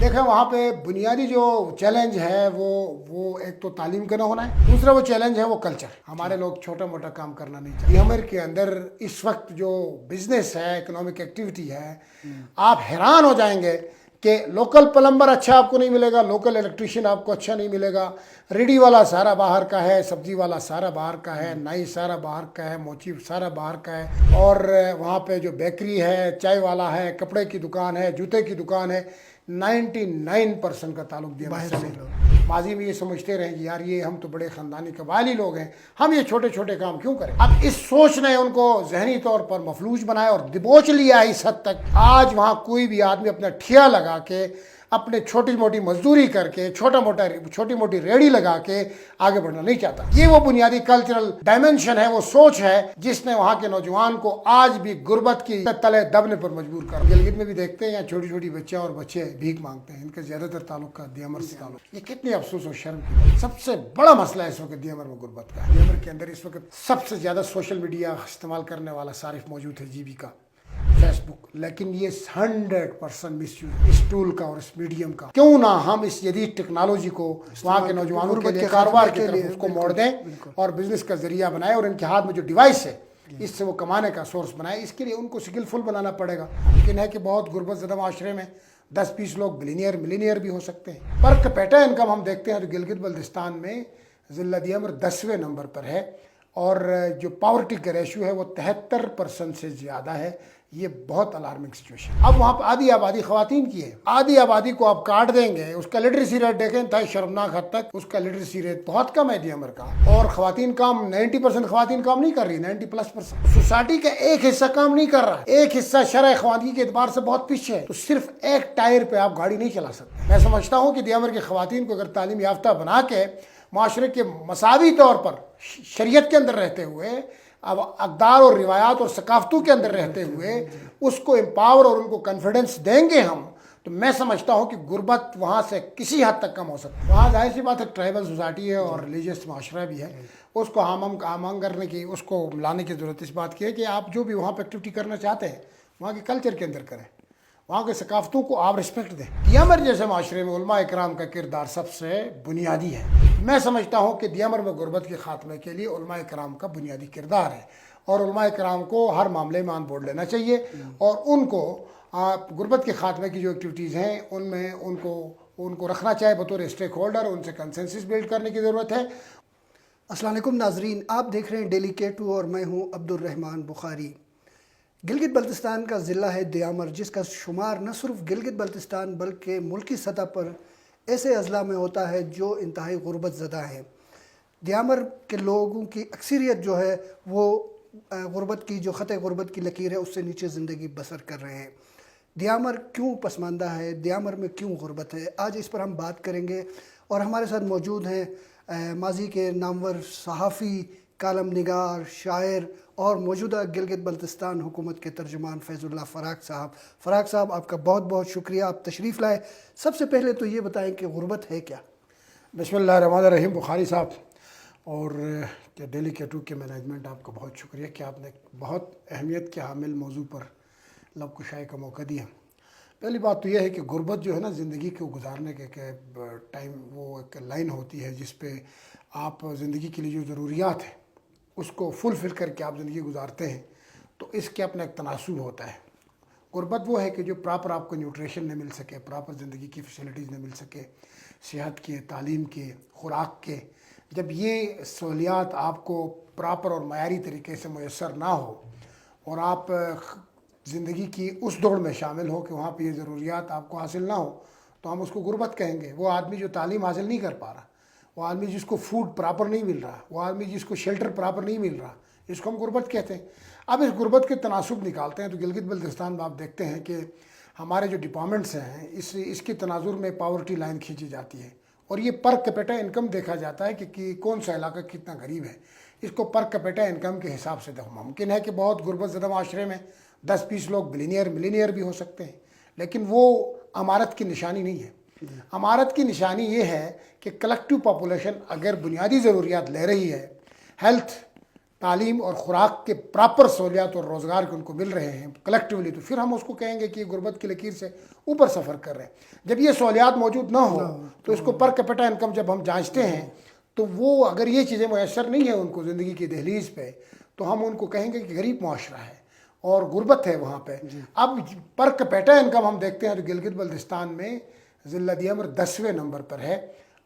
دیکھیں وہاں پہ بنیادی جو چیلنج ہے وہ ایک تو تعلیم کا نہ ہونا ہے، دوسرا وہ چیلنج ہے وہ کلچر. ہمارے لوگ چھوٹا موٹا کام کرنا نہیں چاہتے. دیامر کے اندر اس وقت جو بزنس ہے، اکنامک ایکٹیویٹی ہے، آپ حیران ہو جائیں گے کہ لوکل پلمبر اچھا آپ کو نہیں ملے گا، لوکل الیکٹریشین آپ کو اچھا نہیں ملے گا، ریڈی والا سارا باہر کا ہے، سبزی والا سارا باہر کا ہے، نائی سارا باہر کا ہے، موچی سارا باہر کا ہے، اور وہاں پہ جو بیکری ہے، چائے والا ہے، کپڑے کی دکان ہے، جوتے کی دکان ہے، 99% کا تعلق دیامر سے نہیں. ماضی میں یہ سمجھتے رہیں کہ یار یہ ہم تو بڑے خاندانی قبائلی لوگ ہیں، ہم یہ چھوٹے چھوٹے کام کیوں کریں. اب اس سوچ نے ان کو ذہنی طور پر مفلوج بنایا اور دبوچ لیا اس حد تک آج وہاں کوئی بھی آدمی اپنا ٹھیا لگا کے، اپنے چھوٹی موٹی مزدوری کر کے، چھوٹی موٹی ریڑھی لگا کے آگے بڑھنا نہیں چاہتا. یہ وہ بنیادی کلچرل ڈائمنشن ہے، وہ سوچ ہے جس نے وہاں کے نوجوان کو آج بھی غربت کی تلے دبنے پر مجبور کر. گلگت میں بھی دیکھتے ہیں چھوٹی چھوٹی بچیاں اور بچے بھیک مانگتے ہیں، ان کا زیادہ تر تعلق کا دیامر سے تعلق. یہ کتنی افسوس اور شرم کی بات. سب سے بڑا مسئلہ اس وقت دیامر میں غربت کا ہے. دیامر کے اندر اس وقت سب سے زیادہ سوشل میڈیا استعمال کرنے والا صارف موجود ہے، جی بی کا، فیس بک، لیکن یہ 100% مس یوز اس ٹول کا اور اس میڈیم کا. کیوں نہ ہم اس جدید ٹیکنالوجی کو وہاں کے نوجوانوں کے لیے کاروبار کی طرف اس کو موڑ دیں اور بزنس کا ذریعہ بنائیں، اور ان کے ہاتھ میں جو ڈیوائس ہے اس سے وہ کمانے کا سورس بنائے. اس کے لیے ان کو سکلفل بنانا پڑے گا. ممکن ہے کہ بہت غربت زدہ معاشرے میں 10-20 لوگ بلینئر ملینئر بھی ہو سکتے ہیں. پر کیپیٹا انکم ہم دیکھتے ہیں تو گلگت بلتستان میں ضلع دیامر 10ویں نمبر پر ہے، اور جو پاورٹی کا ریشو ہے وہ 73% سے زیادہ ہے. یہ بہت الارمنگ سچویشن. اب وہاں پہ آدھی آبادی خواتین کی ہے. آدھی آبادی کو آپ کاٹ دیں گے، اس کا لٹریسی ریٹ دیکھیں انتہائی شرمناک حد تک اس کا لٹریسی ریٹ بہت کم ہے دیامر کا. اور خواتین کام 90% خواتین کام نہیں کر رہی، 90+%. سوسائٹی کا ایک حصہ کام نہیں کر رہا، ایک حصہ شرح خواتین کے اعتبار سے بہت پیچھے ہے. تو صرف ایک ٹائر پہ آپ گاڑی نہیں چلا سکتے. میں سمجھتا ہوں کہ دیامر کی خواتین کو اگر تعلیم یافتہ بنا کے معاشرے کے مساوی طور پر شریعت کے اندر رہتے ہوئے، اب اقدار اور روایات اور ثقافتوں کے اندر رہتے ہوئے اس کو امپاور اور ان کو کانفیڈنس دیں گے ہم، تو میں سمجھتا ہوں کہ غربت وہاں سے کسی حد تک کم ہو سکتی ہے. وہاں ظاہر سی بات ہے ٹرائبل سوسائٹی ہے اور ریلیجیس معاشرہ بھی ہے، اس کو ہم کرنے کی، اس کو لانے کی ضرورت اس بات کی ہے کہ آپ جو بھی وہاں پہ ایکٹیویٹی کرنا چاہتے ہیں وہاں کے کلچر کے اندر کریں، وہاں کے ثقافتوں کو آپ رسپیکٹ دیں. دیامر جیسے معاشرے میں علماء اکرام کا کردار سب سے بنیادی ہے. میں سمجھتا ہوں کہ دیامر میں غربت کے خاتمے کے لیے علماء اکرام کا بنیادی کردار ہے، اور علماء اکرام کو ہر معاملے میں آن بورڈ لینا چاہیے، اور ان کو غربت کے خاتمے کی جو ایکٹیویٹیز ہیں ان میں ان کو رکھنا چاہیے بطور اسٹیک ہولڈر. ان سے کنسنسس بلڈ کرنے کی ضرورت ہے. السلام علیکم ناظرین، آپ دیکھ رہے ہیں ڈیلی K2 اور میں ہوں عبد الرحمن بخاری. گلگت بلتستان کا ضلع ہے دیامر، جس کا شمار نہ صرف گلگت بلتستان بلکہ ملکی سطح پر ایسے اضلاع میں ہوتا ہے جو انتہائی غربت زدہ ہیں. دیامر کے لوگوں کی اکثریت جو ہے وہ غربت کی، جو خط غربت کی لکیر ہے اس سے نیچے زندگی بسر کر رہے ہیں. دیامر کیوں پسماندہ ہے، دیامر میں کیوں غربت ہے، آج اس پر ہم بات کریں گے. اور ہمارے ساتھ موجود ہیں ماضی کے نامور صحافی، کالم نگار، شاعر اور موجودہ گلگت بلتستان حکومت کے ترجمان فیض اللہ فراق صاحب. فراق صاحب، آپ کا بہت بہت شکریہ، آپ تشریف لائے. سب سے پہلے تو یہ بتائیں کہ غربت ہے کیا؟ بسم اللہ الرحمن الرحیم. بخاری صاحب اور ڈیلی K2 کے مینجمنٹ، آپ کا بہت شکریہ کہ آپ نے بہت اہمیت کے حامل موضوع پر لب کشائی کا موقع دیا. پہلی بات تو یہ ہے کہ غربت جو ہے نا، زندگی کو گزارنے کے ٹائم وہ ایک لائن ہوتی ہے جس پہ آپ زندگی کے لیے جو ضروریات ہیں اس کو فلفل کر کے آپ زندگی گزارتے ہیں، تو اس کے اپنا ایک تناسب ہوتا ہے. غربت وہ ہے کہ جو پراپر آپ کو نیوٹریشن نہ مل سکے، پراپر زندگی کی فیسلٹیز نہ مل سکے، صحت کے، تعلیم کے، خوراک کے. جب یہ سہولیات آپ کو پراپر اور معیاری طریقے سے میسر نہ ہو اور آپ زندگی کی اس دوڑ میں شامل ہو کہ وہاں پہ یہ ضروریات آپ کو حاصل نہ ہو، تو ہم اس کو غربت کہیں گے. وہ آدمی جو تعلیم حاصل نہیں کر پا رہا، وہ آدمی جس کو فوڈ پراپر نہیں مل رہا، وہ آدمی جس کو شیلٹر پراپر نہیں مل رہا، اس کو ہم غربت کہتے ہیں. اب اس غربت کے تناسب نکالتے ہیں تو گلگت بلتستان میں آپ دیکھتے ہیں کہ ہمارے جو ڈپارٹمنٹس ہیں اس کے تناظر میں پاورٹی لائن کھینچی جاتی ہے، اور یہ پر کیپیٹا انکم دیکھا جاتا ہے کہ کون سا علاقہ کتنا غریب ہے. اس کو پر کیپیٹا انکم کے حساب سے دیکھو. ممکن ہے کہ بہت غربت زدہ معاشرے میں 10-20 لوگ بلینئر ملینئر بھی ہو سکتے ہیں، لیکن وہ امارت کی نشانی نہیں ہے. امارت کی نشانی یہ ہے کہ کلیکٹیو پاپولیشن اگر بنیادی ضروریات لے رہی ہے، ہیلتھ، تعلیم اور خوراک کے پراپر سہولیات اور روزگار کے ان کو مل رہے ہیں کلیکٹیولی، تو پھر ہم اس کو کہیں گے کہ یہ غربت کی لکیر سے اوپر سفر کر رہے ہیں۔ جب یہ سہولیات موجود نہ ہو تو اس کو پر کیپٹا انکم جب ہم جانچتے ہیں تو وہ اگر یہ چیزیں میسر نہیں ہیں ان کو زندگی کی دہلیز پہ، تو ہم ان کو کہیں گے کہ غریب معاشرہ ہے اور غربت ہے وہاں پہ۔ اب پر کیپٹا انکم ہم دیکھتے ہیں تو گلگت بلتستان میں ضلع دیامر 10ویں نمبر پر ہے،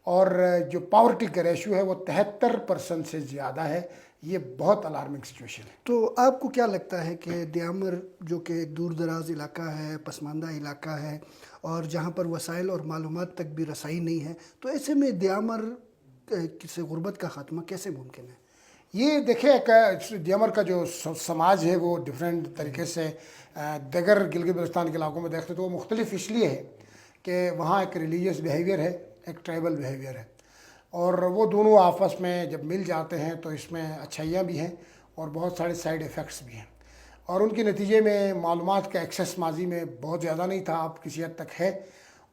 اور جو پاورٹی کا ریشو ہے وہ 73% سے زیادہ ہے۔ یہ بہت الارمنگ سچویشن ہے۔ تو آپ کو کیا لگتا ہے کہ دیامر جو کہ ایک دور دراز علاقہ ہے، پسماندہ علاقہ ہے، اور جہاں پر وسائل اور معلومات تک بھی رسائی نہیں ہے، تو ایسے میں دیامر سے غربت کا خاتمہ کیسے ممکن ہے؟ یہ دیکھیں دیامر کا جو سماج ہے وہ ڈیفرنٹ طریقے سے دیگر گلگت بلتستان کے علاقوں میں دیکھتے تو وہ مختلف اس لیے ہے کہ وہاں ایک ریلیجیس بیہیویئر ہے، ایک ٹرائبل بیہیویئر ہے، اور وہ دونوں آپس میں جب مل جاتے ہیں تو اس میں اچھائیاں بھی ہیں اور بہت سارے سائیڈ ایفیکٹس بھی ہیں، اور ان کے نتیجے میں معلومات کا ایکسیس ماضی میں بہت زیادہ نہیں تھا، اب کسی حد تک ہے،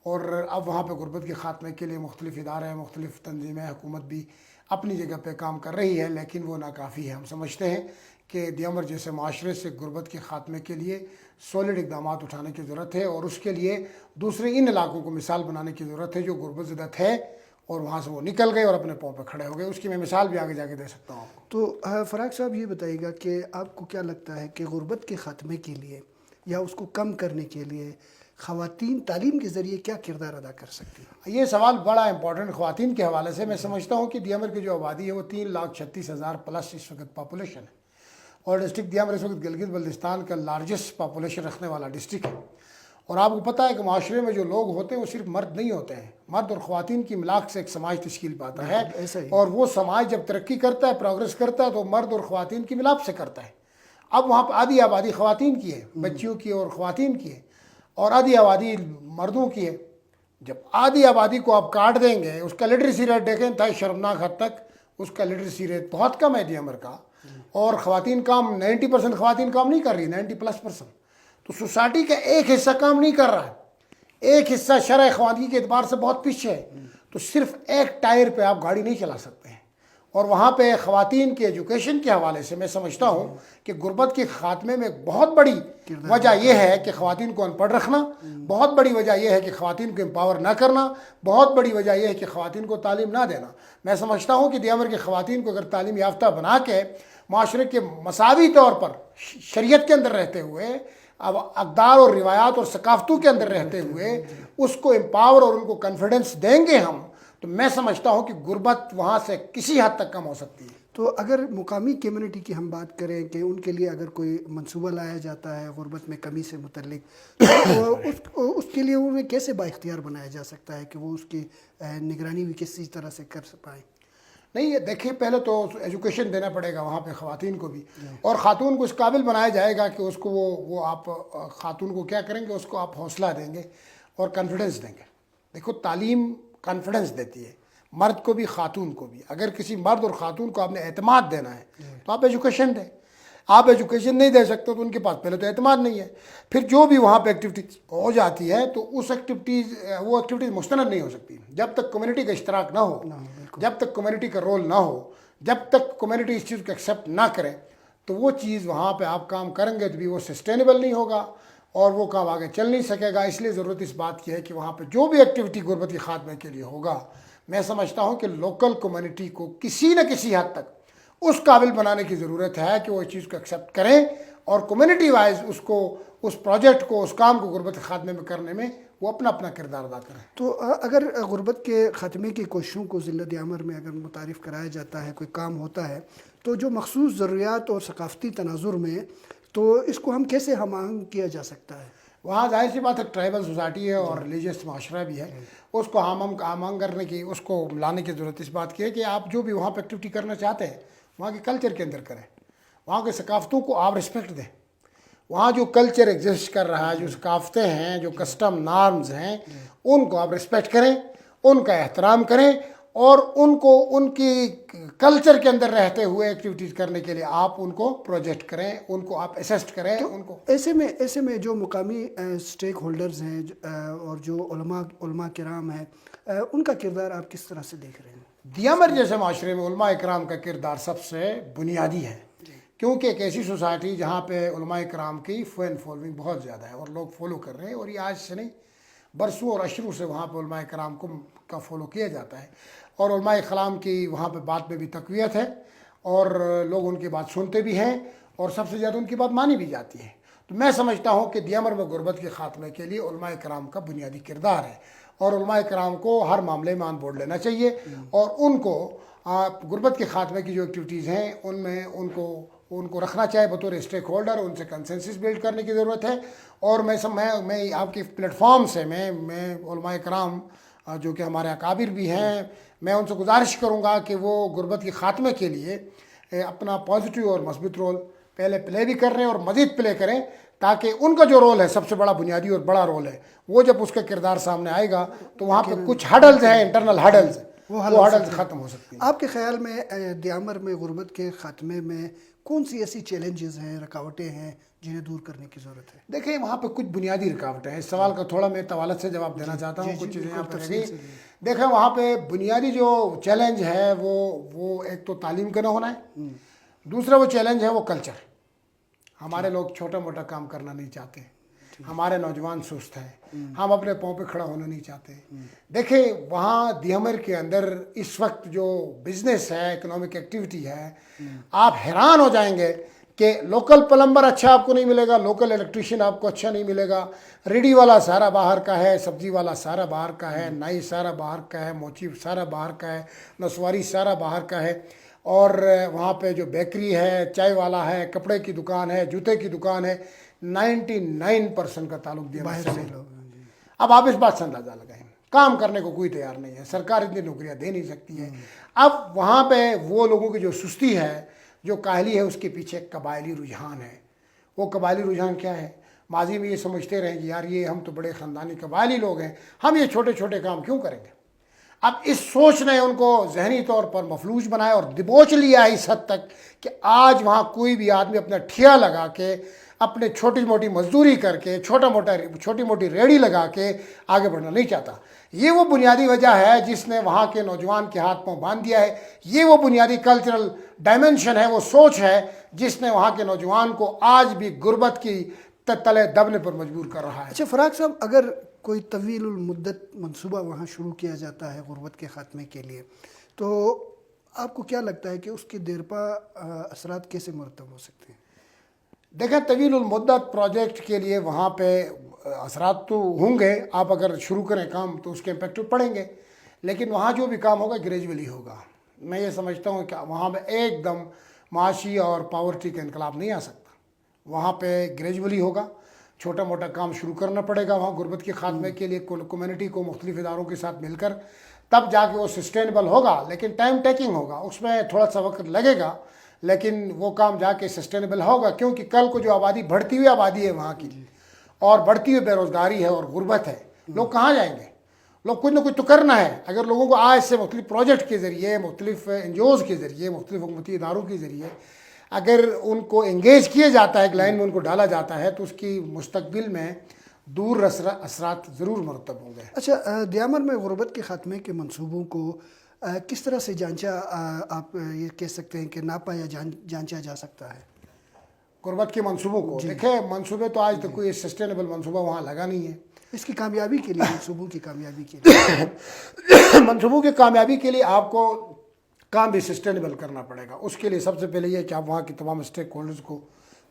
اور اب وہاں پہ غربت کے خاتمے کے لیے مختلف ادارے ہیں، مختلف تنظیمیں، حکومت بھی اپنی جگہ پہ کام کر رہی ہے، لیکن وہ ناکافی ہے۔ ہم سمجھتے ہیں کہ دیامر جیسے معاشرے سے غربت کے خاتمے کے لیے سولڈ اقدامات اٹھانے کی ضرورت ہے، اور اس کے لیے دوسرے ان علاقوں کو مثال بنانے کی ضرورت ہے جو غربت زدہ تھے اور وہاں سے وہ نکل گئے اور اپنے پاؤں پہ کھڑے ہو گئے۔ اس کی میں مثال بھی آگے جا کے دے سکتا ہوں آپ کو۔ تو فراق صاحب یہ بتائیے گا کہ آپ کو کیا لگتا ہے کہ غربت کے خاتمے کے لیے یا اس کو کم کرنے کے لیے خواتین تعلیم کے ذریعے کیا کردار ادا کر سکتی ہیں؟ یہ سوال بڑا امپورٹنٹ خواتین کے حوالے سے۔ میں سمجھتا ہوں کہ دیامر کی جو آبادی ہے وہ 3,36,000 پلس اس وقت پاپولیشن ہے، اور ڈسٹرکٹ دیامر اس وقت گلگت بلتستان کا لارجسٹ پاپولیشن رکھنے والا ڈسٹرکٹ ہے، اور آپ کو پتہ ہے کہ معاشرے میں جو لوگ ہوتے ہیں وہ صرف مرد نہیں ہوتے ہیں، مرد اور خواتین کی ملاق سے ایک سماج تشکیل پاتا ہے، ایسا ہی۔ اور وہ سماج جب ترقی کرتا ہے، پروگریس کرتا ہے، تو مرد اور خواتین کی ملاپ سے کرتا ہے۔ اب وہاں پہ آدھی آبادی خواتین کی ہے، بچیوں کی اور خواتین کی ہے، اور آدھی آبادی مردوں کی ہے۔ جب آدھی آبادی کو آپ کاٹ دیں گے، اس کا لٹریسی ریٹ دیکھیں انتہائی شرمناک حد تک اس کا لٹریسی ریٹ بہت کم ہے دیامر کا، اور خواتین کام 90% خواتین کام نہیں کر رہی، 90+%، تو سوسائٹی کا ایک حصہ کام نہیں کر رہا ہے، ایک حصہ شرح خواندگی کے اعتبار سے بہت پیچھے ہے، تو صرف ایک ٹائر پہ آپ گاڑی نہیں چلا سکتے ہیں۔ اور وہاں پہ خواتین کے ایجوکیشن کے حوالے سے میں سمجھتا ہوں کہ غربت کے خاتمے میں بہت بڑی وجہ یہ ہے کہ خواتین کو ان پڑھ رکھنا، بہت بڑی وجہ یہ ہے کہ خواتین کو امپاور نہ کرنا، بہت بڑی وجہ یہ ہے کہ خواتین کو تعلیم نہ دینا۔ میں سمجھتا ہوں کہ دیامر کی خواتین کو اگر تعلیم یافتہ بنا کے معاشرے کے مساوی طور پر شریعت کے اندر رہتے ہوئے، اب اقدار اور روایات اور ثقافتوں کے اندر رہتے ہوئے اس کو امپاور اور ان کو کانفیڈنس دیں گے ہم، تو میں سمجھتا ہوں کہ غربت وہاں سے کسی حد تک کم ہو سکتی ہے۔ تو اگر مقامی کمیونٹی کی ہم بات کریں کہ ان کے لیے اگر کوئی منصوبہ لایا جاتا ہے غربت میں کمی سے متعلق، تو اس کے لیے انہیں کیسے با اختیار بنایا جا سکتا ہے کہ وہ اس کی نگرانی بھی کسی طرح سے کر پائیں؟ نہیں، یہ دیکھیں پہلے تو ایجوکیشن دینا پڑے گا وہاں پہ خواتین کو بھی، اور خاتون کو اس قابل بنایا جائے گا کہ اس کو وہ آپ خاتون کو کیا کریں گے، اس کو آپ حوصلہ دیں گے اور کانفیڈنس دیں گے۔ دیکھو تعلیم کانفیڈنس دیتی ہے، مرد کو بھی خاتون کو بھی۔ اگر کسی مرد اور خاتون کو آپ نے اعتماد دینا ہے تو آپ ایجوکیشن دیں۔ آپ ایجوکیشن نہیں دے سکتے تو ان کے پاس پہلے تو اعتماد نہیں ہے، پھر جو بھی وہاں پہ ایکٹیویٹیز ہو جاتی ہے تو اس وہ ایکٹیویٹیز مستند نہیں ہو سکتی جب تک کمیونٹی کا اشتراک نہ ہو، جب تک کمیونٹی کا رول نہ ہو، جب تک کمیونٹی اس چیز کو ایکسیپٹ نہ کرے، تو وہ چیز وہاں پہ آپ کام کریں گے تو بھی وہ سسٹینیبل نہیں ہوگا اور وہ کام آگے چل نہیں سکے گا۔ اس لیے ضرورت اس بات کی ہے کہ وہاں پہ جو بھی ایکٹیویٹی غربت کے خاتمے کے لیے ہوگا، میں سمجھتا ہوں کہ لوکل کمیونٹی کو کسی نہ کسی حد تک اس قابل بنانے کی ضرورت ہے کہ وہ اس چیز کو ایکسیپٹ کریں اور کمیونٹی وائز اس پروجیکٹ کو، اس کام کو غربت کے خاتمے میں کرنے میں وہ اپنا کردار ادا کریں۔ تو اگر غربت کے خاتمے کی کوششوں کو ضلع دیامر میں اگر متعارف کرایا جاتا ہے، کوئی کام ہوتا ہے، تو جو مخصوص ضروریات اور ثقافتی تناظر میں، تو اس کو ہم کیسے ہم آہنگ کیا جا سکتا ہے؟ وہاں ظاہر سی بات ہے ٹرائبل سوسائٹی ہے اور ریلیجیس معاشرہ بھی ہے، اس کو ہم آہنگ کرنے کی، اس کو لانے کی ضرورت اس بات کی ہے کہ آپ جو بھی وہاں پہ ایکٹیویٹی کرنا چاہتے ہیں وہاں کے کلچر کے اندر کریں، وہاں کے ثقافتوں کو آپ رسپیکٹ دیں۔ وہاں جو کلچر ایگزسٹ کر رہا ہے، جو ثقافتیں ہیں، جو کسٹم نارمز ہیں، ان کو آپ رسپیکٹ کریں، ان کا احترام کریں، اور ان کو ان کی کلچر کے اندر رہتے ہوئے ایکٹیویٹیز کرنے کے لیے آپ ان کو پروجیکٹ کریں، ان کو آپ اسسٹ کریں۔ ان کو ایسے میں جو مقامی سٹیک ہولڈرز ہیں اور جو علماء کرام ہیں، ان کا کردار آپ کس طرح سے دیکھ رہے ہیں؟ دیامر جیسے معاشرے میں علماء اکرام کا کردار سب سے بنیادی ہے، کیونکہ ایک ایسی سوسائٹی جہاں پہ علماء کرام کی فین فالوئنگ بہت زیادہ ہے اور لوگ فالو کر رہے ہیں، اور یہ آج سے نہیں برسوں اور اشروں سے وہاں پہ علماء کرام کا فالو کیا جاتا ہے، اور علماء کرام کی وہاں پہ بات میں بھی تقویت ہے، اور لوگ ان کی بات سنتے بھی ہیں، اور سب سے زیادہ ان کی بات مانی بھی جاتی ہے۔ تو میں سمجھتا ہوں کہ دیامر میں غربت کے خاتمے کے لیے علماء کرام کا بنیادی کردار ہے، اور علماء کرام کو ہر معاملے میں آن بورڈ لینا چاہیے، اور ان کو غربت کے خاتمے کی جو ایکٹیویٹیز ہیں ان میں ان کو رکھنا چاہے بطور اسٹیک ہولڈر، ان سے کنسنسس بلڈ کرنے کی ضرورت ہے۔ اور میں آپ کے پلیٹ فارم سے میں علماء کرام جو کہ ہمارے اکابر بھی ہیں، میں ان سے گزارش کروں گا کہ وہ غربت کے خاتمے کے لیے اپنا پازیٹیو اور مثبت رول پہلے پلے بھی کر رہے ہیں اور مزید پلے کریں، تاکہ ان کا جو رول ہے سب سے بڑا بنیادی اور بڑا رول ہے، وہ جب اس کا کردار سامنے آئے گا تو وہاں پہ کچھ ہڈلز ہیں، انٹرنل ہڈلز، وہ ہڈلز ختم ہو سکتی ہیں۔ آپ کے خیال میں دیامر میں غربت کے خاتمے میں کون سی ایسی چیلنجز ہیں، رکاوٹیں ہیں جنہیں دور کرنے کی ضرورت ہے؟ دیکھیں وہاں پہ کچھ بنیادی رکاوٹیں ہیں، اس سوال کا تھوڑا میں طوالت سے جواب دینا چاہتا ہوں، کچھ چیزیں یہاں پہ رہ گئی۔ دیکھیں وہاں پہ بنیادی جو چیلنج ہے وہ ایک تو تعلیم کا نہ ہونا ہے، دوسرا وہ چیلنج ہے وہ کلچر۔ ہمارے لوگ چھوٹا موٹا کام کرنا نہیں چاہتے، ہمارے نوجوان سست ہیں، ہم اپنے پاؤں پہ کھڑا ہونا نہیں چاہتے۔ دیکھیں وہاں دیامر کے اندر اس وقت جو بزنس ہے، اکنامک ایکٹیویٹی ہے، آپ حیران ہو جائیں گے کہ لوکل پلمبر اچھا آپ کو نہیں ملے گا، لوکل الیکٹریشین آپ کو اچھا نہیں ملے گا، ریڈی والا سارا باہر کا ہے، سبزی والا سارا باہر کا ہے، نائی سارا باہر کا ہے، موچی سارا باہر کا ہے، نسواری سارا باہر کا ہے، اور وہاں پہ جو بیکری ہے، چائے والا ہے، کپڑے کی دکان ہے، جوتے کی دکان ہے، 99% کا تعلق دیامر سے ہے۔ اب آپ اس بات سے اندازہ لگائیں، کام کرنے کو کوئی تیار نہیں ہے، سرکار اتنی نوکریاں دے نہیں سکتی ہے۔ اب وہاں پہ وہ لوگوں کی جو سستی ہے، جو کاہلی ہے، اس کے پیچھے ایک قبائلی رجحان ہے۔ وہ قبائلی رجحان کیا ہے؟ ماضی میں یہ سمجھتے رہیں کہ یار یہ ہم تو بڑے خاندانی قبائلی لوگ ہیں، ہم یہ چھوٹے چھوٹے کام کیوں کریں گے؟ اب اس سوچ نے ان کو ذہنی طور پر مفلوج بنایا اور دبوچ لیا اس حد تک کہ آج وہاں کوئی بھی آدمی اپنا ٹھیا لگا کے، اپنے چھوٹی موٹی مزدوری کر کے، چھوٹی موٹی ریڑھی لگا کے آگے بڑھنا نہیں چاہتا۔ یہ وہ بنیادی وجہ ہے جس نے وہاں کے نوجوان کے ہاتھ پاؤں باندھ دیا ہے۔ یہ وہ بنیادی کلچرل ڈائمنشن ہے، وہ سوچ ہے جس نے وہاں کے نوجوان کو آج بھی غربت کی تلے دبنے پر مجبور کر رہا ہے۔ اچھا فراق صاحب، اگر کوئی طویل المدت منصوبہ وہاں شروع کیا جاتا ہے غربت کے خاتمے کے لیے، تو آپ کو کیا لگتا ہے کہ اس کے دیرپا اثرات کیسے مرتب ہو سکتے ہیں؟ دیکھیں طویل المدت پروجیکٹ کے لیے وہاں پہ اثرات تو ہوں گے، آپ اگر شروع کریں کام تو اس کے امپیکٹ پڑیں گے، لیکن وہاں جو بھی کام ہوگا گریجولی ہوگا۔ میں یہ سمجھتا ہوں کہ وہاں پہ ایک دم معاشی اور پاورٹی کا انقلاب نہیں آ سکتا، وہاں پہ گریجولی ہوگا، چھوٹا موٹا کام شروع کرنا پڑے گا وہاں غربت کے خاتمے کے لیے، کمیونٹی کو مختلف اداروں کے ساتھ مل کر، تب جا کے وہ سسٹینیبل ہوگا، لیکن ٹائم ٹیکنگ ہوگا، اس میں تھوڑا سا وقت لگے گا، لیکن وہ کام جا کے سسٹینیبل ہوگا، کیونکہ کل کو جو آبادی بڑھتی ہوئی آبادی ہے وہاں کی، اور بڑھتی ہوئی بے روزگاری ہے اور غربت ہے، لوگ کہاں جائیں گے؟ لوگ کچھ نہ کچھ تو کرنا ہے۔ اگر لوگوں کو آج سے مختلف پروجیکٹ کے ذریعے، مختلف NGOs کے ذریعے، مختلف حکومتی اداروں کے ذریعے اگر ان کو انگیج کیا جاتا ہے، ایک لائن میں ان کو ڈالا جاتا ہے، تو اس کی مستقبل میں دور اثرات ضرور مرتب ہوں گے۔ اچھا دیامر میں غربت کے خاتمے کے منصوبوں کو کس طرح سے جانچا، آپ یہ کہہ سکتے ہیں کہ ناپا یا جانچا جا سکتا ہے؟ غربت کے منصوبوں کو دیکھیں، منصوبے تو آج تک کوئی سسٹینیبل منصوبہ وہاں لگا نہیں ہے۔ اس کی کامیابی کے لیے، منصوبوں کی کامیابی کے لیے منصوبوں کی کامیابی کے لیے آپ کو کام بھی سسٹینیبل کرنا پڑے گا۔ اس کے لیے سب سے پہلے یہ کہ آپ وہاں کی تمام اسٹیک ہولڈرز کو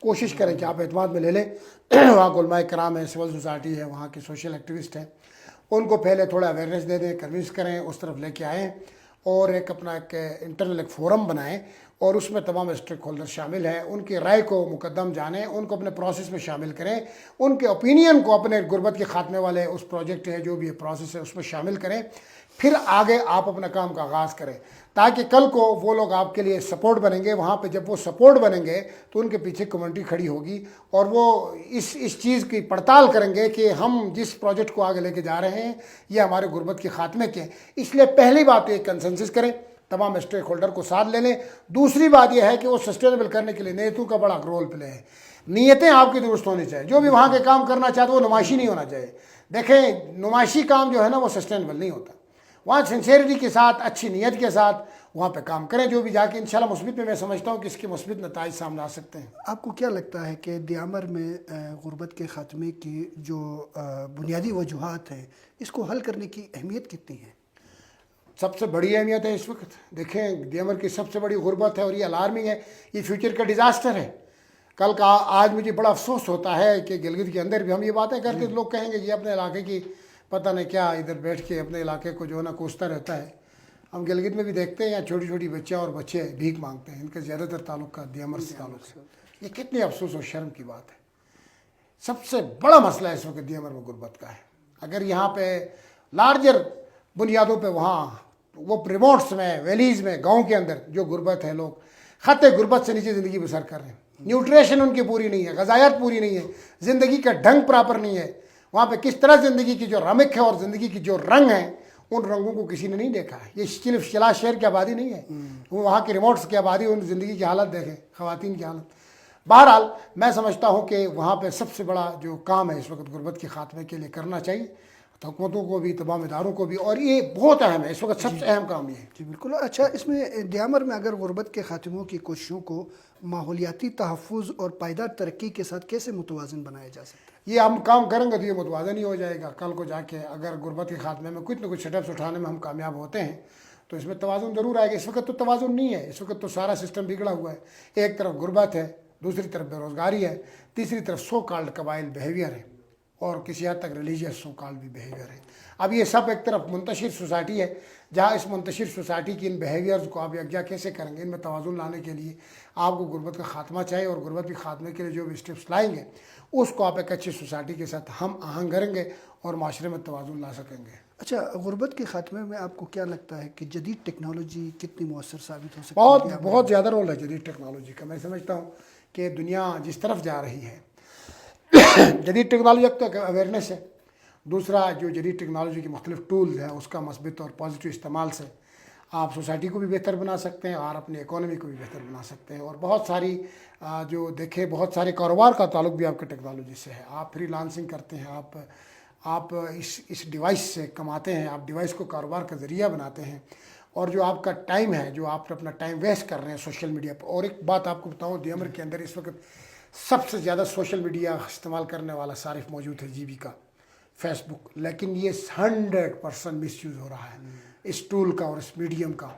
کوشش کریں کہ آپ اعتماد میں لے لیں۔ وہاں علماء کرام ہے، سول سوسائٹی ہے، وہاں کے سوشل ایکٹیوسٹ ہیں، ان کو پہلے تھوڑا اویئرنیس دے دیں، کنوینس کریں، اس طرف لے کے آئیں، اور اپنا ایک انٹرنل ایک فورم بنائیں، اور اس میں تمام اسٹیک ہولڈر شامل ہیں، ان کی رائے کو مقدم جانیں، ان کو اپنے پروسیس میں شامل کریں، ان کے اوپینین کو اپنے غربت کے خاتمے والے اس پروجیکٹ ہے جو بھی پروسیس ہے اس میں شامل کریں، پھر آگے آپ اپنا کام کا آغاز کریں، تاکہ کل کو وہ لوگ آپ کے لیے سپورٹ بنیں گے۔ وہاں پہ جب وہ سپورٹ بنیں گے تو ان کے پیچھے کمیونٹی کھڑی ہوگی، اور وہ اس چیز کی پڑتال کریں گے کہ ہم جس پروجیکٹ کو آگے لے کے جا رہے ہیں یہ ہمارے غربت کے خاتمے کے ہیں۔ اس لیے پہلی بات تو ایک کنسنسس کریں، تمام اسٹیک ہولڈر کو ساتھ لے لیں۔ دوسری بات یہ ہے کہ وہ سسٹینیبل کرنے کے لیے نیتوں کا بڑا رول پلے ہے۔ نیتیں آپ کی درست ہونی چاہیے، جو بھی وہاں کے کام کرنا چاہتے وہ نمائشی نہیں ہونا چاہیے۔ دیکھیں نمائشی کام جو ہے نا وہ سسٹینیبل نہیں ہوتا، وہاں سنسیئرٹی کے ساتھ اچھی نیت کے ساتھ وہاں پہ کام کریں جو بھی جا کے انشاءاللہ مثبت میں سمجھتا ہوں کہ اس کے مثبت نتائج سامنے آ سکتے ہیں. آپ کو کیا لگتا ہے کہ دیامر میں غربت کے خاتمے کی جو بنیادی وجوہات ہیں اس کو حل کرنے کی اہمیت کتنی ہے؟ سب سے بڑی اہمیت ہے اس وقت. دیکھیں دیامر کی سب سے بڑی غربت ہے اور یہ الارمنگ ہے, یہ فیوچر کا ڈیزاسٹر ہے. کل کا آج مجھے بڑا افسوس ہوتا ہے کہ گلگت کے اندر بھی ہم یہ باتیں کرتے لوگ کہیں گے یہ اپنے علاقے کی پتہ نہیں کیا ادھر بیٹھ کے اپنے علاقے کو جو ہے نا کوستا رہتا ہے. ہم گلگت میں بھی دیکھتے ہیں یہاں چھوٹی چھوٹی بچیاں اور بچے بھیک مانگتے ہیں, ان کا زیادہ تر تعلق کا دیامر سے تعلق ہے. یہ کتنی افسوس اور شرم کی بات ہے. سب سے بڑا مسئلہ اس وقت دیامر میں غربت کا ہے. اگر یہاں پہ لارجر بنیادوں پہ وہاں وہ ریموٹس میں ویلیز میں گاؤں کے اندر جو غربت ہے, لوگ خط غربت سے نیچے زندگی بسر کر رہے ہیں. نیوٹریشن ان کی پوری نہیں ہے, غذائیت پوری نہیں ہے, زندگی کا ڈھنگ پراپر نہیں ہے. وہاں پہ کس طرح زندگی کی جو رمک ہے اور زندگی کی جو رنگ ہیں ان رنگوں کو کسی نے نہیں دیکھا ہے. یہ صرف شلا شہر کی آبادی نہیں ہے, وہ وہاں کے ریموٹس کی آبادی, ان زندگی کی حالت دیکھیں, خواتین کی حالت. بہرحال میں سمجھتا ہوں کہ وہاں پہ سب سے بڑا جو کام ہے اس وقت غربت کے خاتمے کے لیے کرنا چاہیے حکومتوں کو بھی, تمام اداروں کو بھی, اور یہ بہت اہم ہے اس وقت, سب سے اہم کام یہ ہے. جی بالکل. اچھا, اس میں دیامر میں اگر غربت کے خاتموں کی کوششوں کو ماحولیاتی تحفظ اور پائیدار ترقی کے ساتھ کیسے متوازن بنایا جا سکتا ہے؟ یہ ہم کام کریں گے تو یہ متوازن ہی ہو جائے گا. کل کو جا کے اگر غربت کے خاتمے میں کچھ نہ کچھ سٹیپس اٹھانے میں ہم کامیاب ہوتے ہیں تو اس میں توازن ضرور آئے گا. اس وقت تو توازن نہیں ہے, اس وقت تو سارا سسٹم بگڑا ہوا ہے. ایک طرف غربت ہے, دوسری طرف بے روزگاری ہے, تیسری طرف سو کالڈ قبائل بیہیویئر ہے, اور کسی حد تک ریلیجیس سو کالڈ بھی بیہیویئر ہے. اب یہ سب ایک طرف منتشر سوسائٹی ہے, جہاں اس منتشر سوسائٹی کی ان بیہیویئرز کو آپ یکجا کیسے کریں گے. ان میں توازن لانے کے لیے آپ کو غربت کا خاتمہ چاہیے, اور غربت کے خاتمے کے لیے جو بھی اسٹیپس لائیں گے اس کو آپ ایک اچھی سوسائٹی کے ساتھ ہم آہنگ کریں گے اور معاشرے میں توازن لا سکیں گے. اچھا, غربت کے خاتمے میں آپ کو کیا لگتا ہے کہ جدید ٹیکنالوجی کتنی مؤثر ثابت ہو سکتی ہے؟ بہت زیادہ رول ہے جدید ٹیکنالوجی کا. میں سمجھتا ہوں کہ دنیا جس طرف جا رہی ہے جدید ٹیکنالوجی ایک تو اویئرنیس ہے, دوسرا جو جدید ٹیکنالوجی کے مختلف ٹولز ہیں اس کا مثبت اور پازیٹیو استعمال سے آپ سوسائٹی کو بھی بہتر بنا سکتے ہیں اور اپنی اکانومی کو بھی بہتر بنا سکتے ہیں. اور بہت ساری جو دیکھیں بہت سارے کاروبار کا تعلق بھی آپ کے ٹیکنالوجی سے ہے. آپ فری لانسنگ کرتے ہیں, آپ اس ڈیوائس سے کماتے ہیں, آپ ڈیوائس کو کاروبار کا ذریعہ بناتے ہیں, اور جو آپ کا ٹائم ہے جو آپ اپنا ٹائم ویسٹ کر رہے ہیں سوشل میڈیا پر. اور ایک بات آپ کو بتاؤں, دیامر کے اندر اس وقت سب سے زیادہ سوشل میڈیا استعمال کرنے والا صارف موجود ہے جی بی کا, فیس بک, لیکن یہ 100% مس یوز ہو رہا ہے اس ٹول کا اور اس میڈیم کا.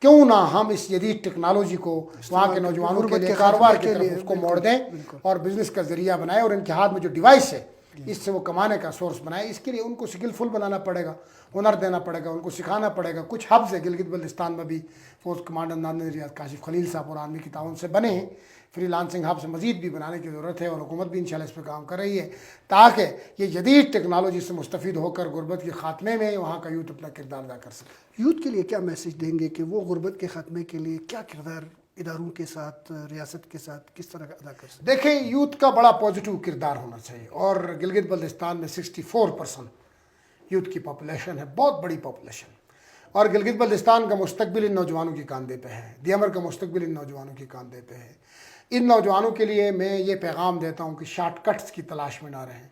کیوں نہ ہم اس جدید ٹیکنالوجی کو وہاں کے نوجوانوں کے لیے کاروبار کی طرف اس کو موڑ دیں اور بزنس کا ذریعہ بنائیں, اور ان کے ہاتھ میں جو ڈیوائس ہے اس سے وہ کمانے کا سورس بنائے. اس کے لیے ان کو سکلفل بنانا پڑے گا, ہنر دینا پڑے گا, ان کو سکھانا پڑے گا. کچھ ہبز ہے گلگت بلتستان میں بھی, فورس کمانڈر ناندن ریاض کاشف خلیل صاحب اور عالمی کی تعاون سے بنے ہیں. فری لانسنگ ہب سے مزید بھی بنانے کی ضرورت ہے, اور حکومت بھی انشاءاللہ اس پہ کام کر رہی ہے تاکہ یہ جدید ٹیکنالوجی سے مستفید ہو کر غربت کے خاتمے میں وہاں کا یوتھ اپنا کردار ادا کر سکے. یوتھ کے لیے کیا میسیج دیں گے کہ وہ غربت کے خاتمے کے لیے کیا کردار اداروں کے ساتھ, ریاست کے ساتھ کس طرح ادا کر سکتے؟ دیکھیں, یوتھ کا بڑا پازیٹیو کردار ہونا چاہیے, اور گلگت بلتستان میں 64% یوتھ کی پاپولیشن ہے, بہت بڑی پاپولیشن. اور گلگت بلتستان کا مستقبل ان نوجوانوں کے کاندھے پہ ہے, دیامر کا مستقبل ان نوجوانوں کے کاندھے پہ ہے. ان نوجوانوں کے لیے میں یہ پیغام دیتا ہوں کہ شارٹ کٹس کی تلاش میں نہ رہیں.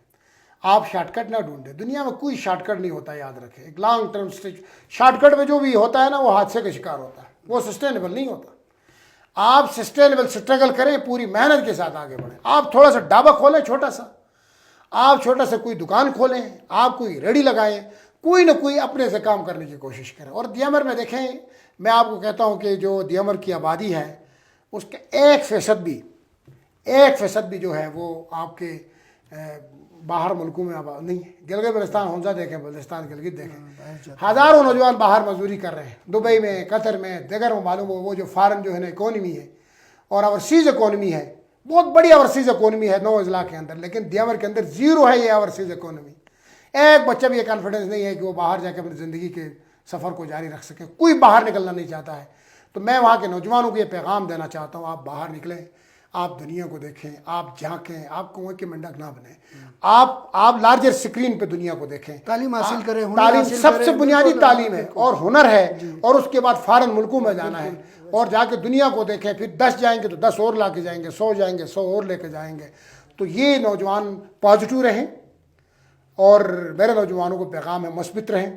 آپ شارٹ کٹ نہ ڈھونڈیں, دنیا میں کوئی شارٹ کٹ نہیں ہوتا, یاد رکھیں. ایک لانگ ٹرم شارٹ کٹ میں جو بھی ہوتا ہے نا وہ حادثے کا شکار ہوتا ہے, وہ سسٹینیبل نہیں ہوتا. آپ سسٹینیبل اسٹرگل کریں, پوری محنت کے ساتھ آگے بڑھیں. آپ تھوڑا سا ڈھابا کھولیں, چھوٹا سا, آپ چھوٹا سا کوئی دکان کھولیں, آپ کوئی ریڑھی لگائیں, کوئی نہ کوئی اپنے سے کام کرنے کی کوشش کریں. اور دیامر میں دیکھیں, میں آپ کو کہتا ہوں کہ جو دیامر کی آبادی ہے اس کے 1% بھی جو ہے وہ آپ کے باہر ملکوں میں نہیں ہے. گلگت بلتستان حمزہ دیکھیں, بلتستان گلگت دیکھیں, ہزاروں نوجوان باہر مزدوری کر رہے ہیں, دبئی میں, قطر میں, دیگر میں. معلوم ہو وہ جو فارن جو ہے نا اکانومی ہے اور اوورسیز اکانومی ہے, بہت بڑی اوورسیز اکانومی ہے 9 اضلاع کے اندر, لیکن دیامر کے اندر زیرو ہے یہ اوورسیز اکانومی. ایک بچہ بھی یہ کانفیڈنس نہیں ہے کہ وہ باہر جا کے اپنی زندگی کے سفر کو جاری رکھ سکے. کوئی باہر نکلنا نہیں چاہتا ہے. تو میں وہاں کے نوجوانوں کو یہ پیغام دینا چاہتا ہوں, آپ باہر نکلیں, آپ دنیا کو دیکھیں, آپ جھانکیں, آپ کنویں کے مینڈک نہ بنیں, آپ لارجر سکرین پہ دنیا کو دیکھیں, تعلیم حاصل کریں. تعلیم سب سے بنیادی تعلیم ہے اور ہنر ہے, اور اس کے بعد فارن ملکوں میں جانا ہے اور جا کے دنیا کو دیکھیں. پھر 10 جائیں گے تو 10 اور لا کے جائیں گے, 100 جائیں گے 100 اور لے کے جائیں گے. تو یہ نوجوان پازیٹیو رہیں, اور میرے نوجوانوں کو پیغام ہے مثبت رہیں.